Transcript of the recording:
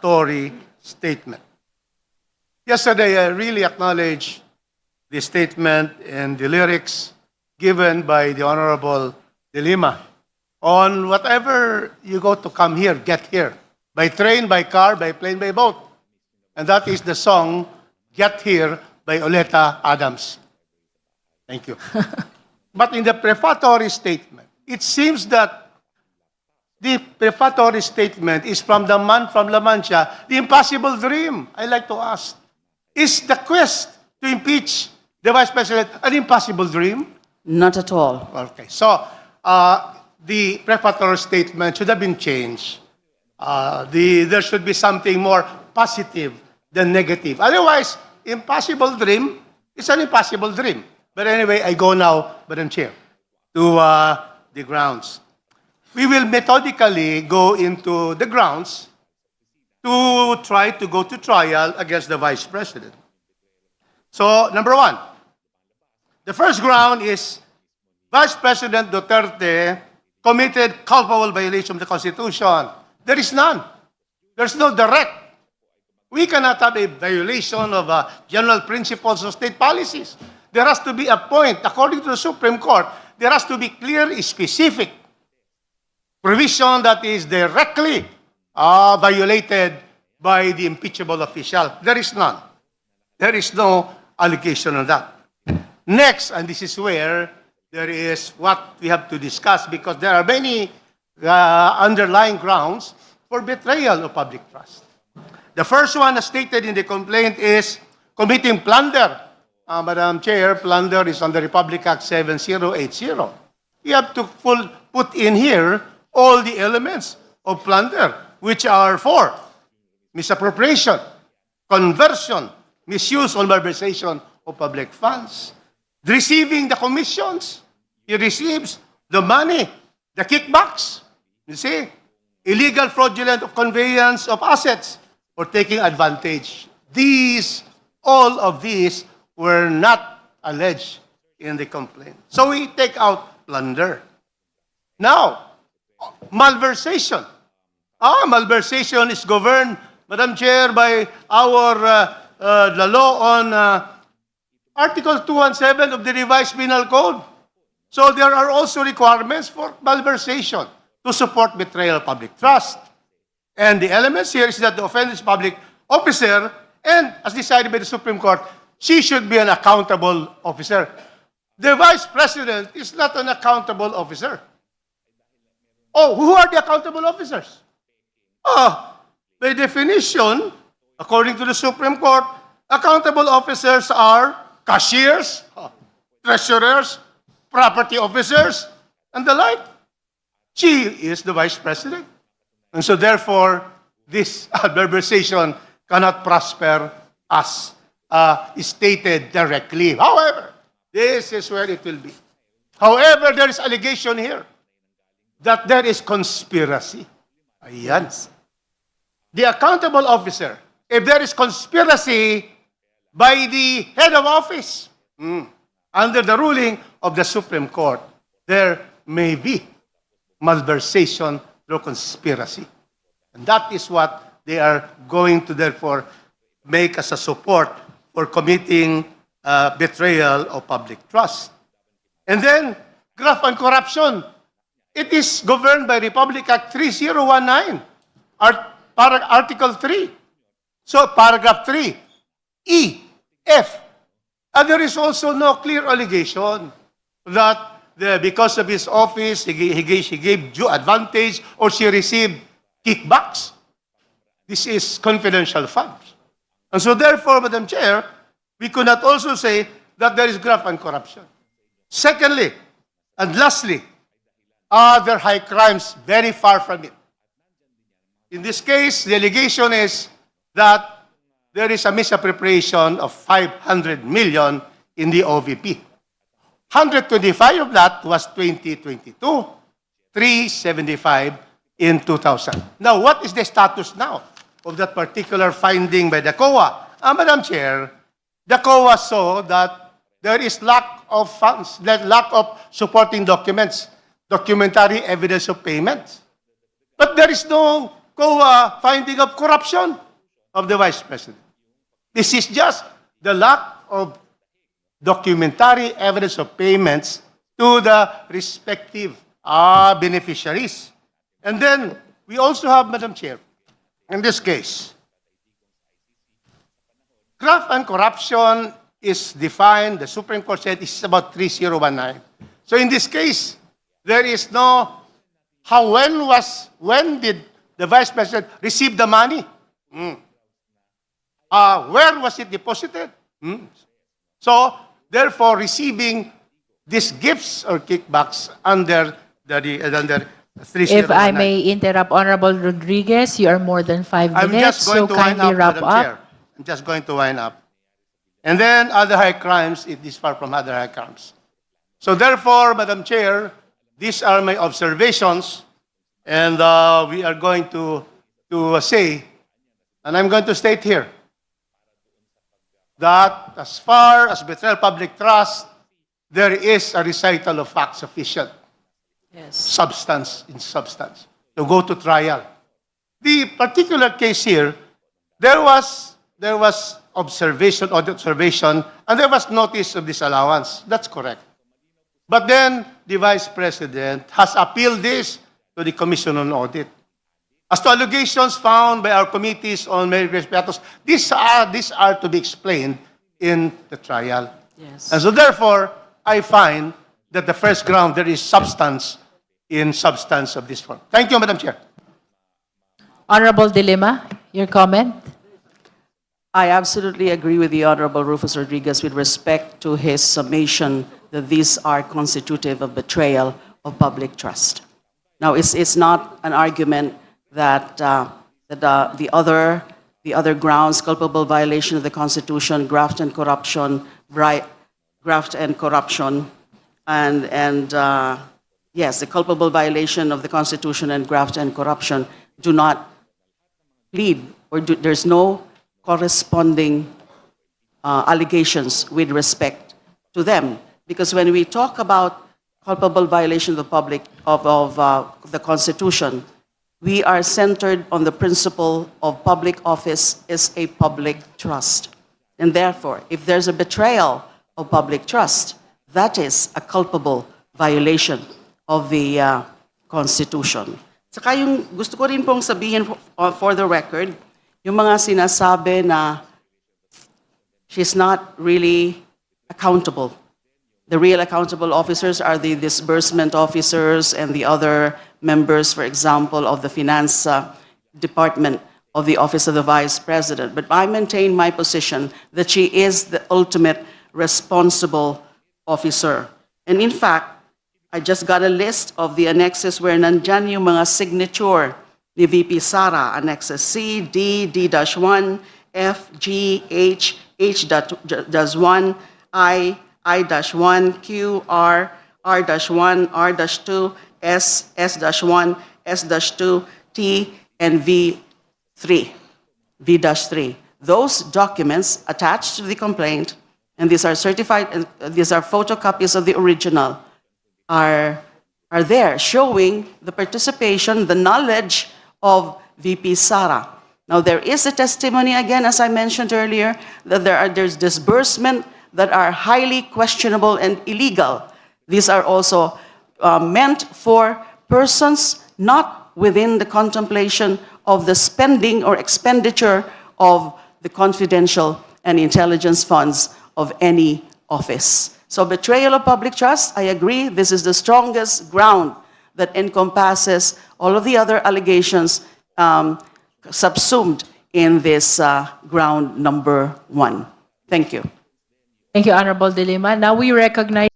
prefatory statement. Yesterday, I really acknowledged the statement and the lyrics given by the Honorable De Lima on whatever you go to come here, get here, by train, by car, by plane, by boat. And that is the song, Get Here, by Oleta Adams. Thank you. But in the prefatory statement, it seems that the prefatory statement is from the man from La Mancha, the impossible dream. I like to ask, is the quest to impeach the Vice President an impossible dream? Not at all. Okay, so the prefatory statement should have been changed. There should be something more positive than negative. Otherwise, impossible dream is an impossible dream. But anyway, I go now, Madam Chair, to the grounds. We will methodically go into the grounds to try to go to trial against the Vice President. So, number one, the first ground is Vice President Duterte committed culpable violation of the Constitution. There is none. There's no direct. We cannot have a violation of general principles of state policies. There has to be a point, according to the Supreme Court, there has to be clear, specific provision that is directly violated by the impeachable official. There is none. There is no allegation on that. Next, and this is where there is what we have to discuss because there are many underlying grounds for betrayal of public trust. The first one as stated in the complaint is committing plunder. Madam Chair, plunder is under Republic Act 7080. You have to put in here all the elements of plunder, which are for misappropriation, conversion, misuse or malversation of public funds, receiving the commissions. He receives the money, the kickbacks, you see, illegal fraudulent of conveyance of assets or taking advantage. All of these were not alleged in the complaint. So we take out plunder. Now, malversation. Malversation is governed, Madam Chair, by the law on Article 217 of the Revised Penal Code. So there are also requirements for malversation to support betrayal of public trust. And the elements here is that the offender is public officer and, as decided by the Supreme Court, she should be an accountable officer. The Vice President is not an accountable officer. Oh, who are the accountable officers? By definition, according to the Supreme Court, accountable officers are cashiers, treasurers, property officers, and the like. She is the Vice President. And so therefore, this malversation cannot prosper as stated directly. However, this is where it will be. However, there is allegation here that there is conspiracy. Ayan. The accountable officer, if there is conspiracy by the head of office, under the ruling of the Supreme Court, there may be malversation through conspiracy. And that is what they are going to therefore make as a support for committing betrayal of public trust. And then, graft and corruption. It is governed by Republic Act 3019, Article 3. So, paragraph 3, E, F. And there is also no clear allegation that because of his office, he gave due advantage or she received kickbacks. This is confidential funds. And so therefore, Madam Chair, we could not also say that there is graft and corruption. Secondly, and lastly, other high crimes very far from it. In this case, the allegation is that there is a misappropriation of 500 million in the OVP. 125 of that was 2022, 375 in 2000. Now, what is the status now of that particular finding by the COA? Madam Chair, the COA saw that there is lack of funds, lack of supporting documents, documentary evidence of payments. But there is no finding of corruption of the Vice President. This is just the lack of documentary evidence of payments to the respective beneficiaries. And then, we also have, Madam Chair, in this case, graft and corruption is defined, the Supreme Court said it's about 3019. So in this case, there is no, when did the Vice President receive the money? Where was it deposited? So, therefore, receiving these gifts or kickbacks under under 3019. If I may interrupt, Honorable Rodriguez, you are more than 5 I'm minutes, just going so to wind kindly up, wrap Madam up. Chair. I'm just going to wind up. And then other high crimes, it is far from other high crimes. So therefore, Madam Chair, these are my observations, and we are going to say, and I'm going to state here, that as far as betrayal of public trust, there is a recital of facts sufficient, Yes. substance in substance, to go to trial. The particular case here, there was observation, audit observation, and there was notice of disallowance. That's correct. But then the Vice President has appealed this to the Commission on Audit. As to allegations found by our committees on various matters, these are to be explained in the trial. Yes. And so therefore, I find that the first ground, there is substance in substance of this form. Thank you, Madam Chair. Honorable De Lima, your comment? I absolutely agree with the Honorable Rufus Rodriguez with respect to his summation that these are constitutive of betrayal of public trust. Now, it's not an argument that, the other grounds, culpable violation of the Constitution, graft and corruption, and yes, the culpable violation of the Constitution and graft and corruption do not plead, or there's no corresponding allegations with respect to them. Because when we talk about culpable violation of the public of the Constitution, we are centered on the principle of public office is a public trust. And therefore, if there's a betrayal of public trust, that is a culpable violation of the Constitution. Saka yung gusto ko rin pong sabihin for the record, yung mga sinasabi na she's not really accountable. The real accountable officers are the disbursement officers and the other members, for example, of the finance department of the Office of the Vice President. But I maintain my position that she is the ultimate responsible officer. And in fact, I just got a list of the annexes where nandyan yung mga signature ni VP Sara, annexes C, D, D-1, F, G, H, H-1, I-1, Q, R, R-1, R-2, S, S-1, S-2, T, and V3, V-3. Those documents attached to the complaint, and these are certified, and these are photocopies of the original, are there showing the participation, the knowledge of VP Sara. Now, there is a testimony, again, as I mentioned earlier, that there's disbursement that are highly questionable and illegal. These are also meant for persons not within the contemplation of the spending or expenditure of the confidential and intelligence funds of any office. So betrayal of public trust, I agree, this is the strongest ground that encompasses all of the other allegations subsumed in this ground number 1. Thank you. Thank you, Honorable De Lima. Now we recognize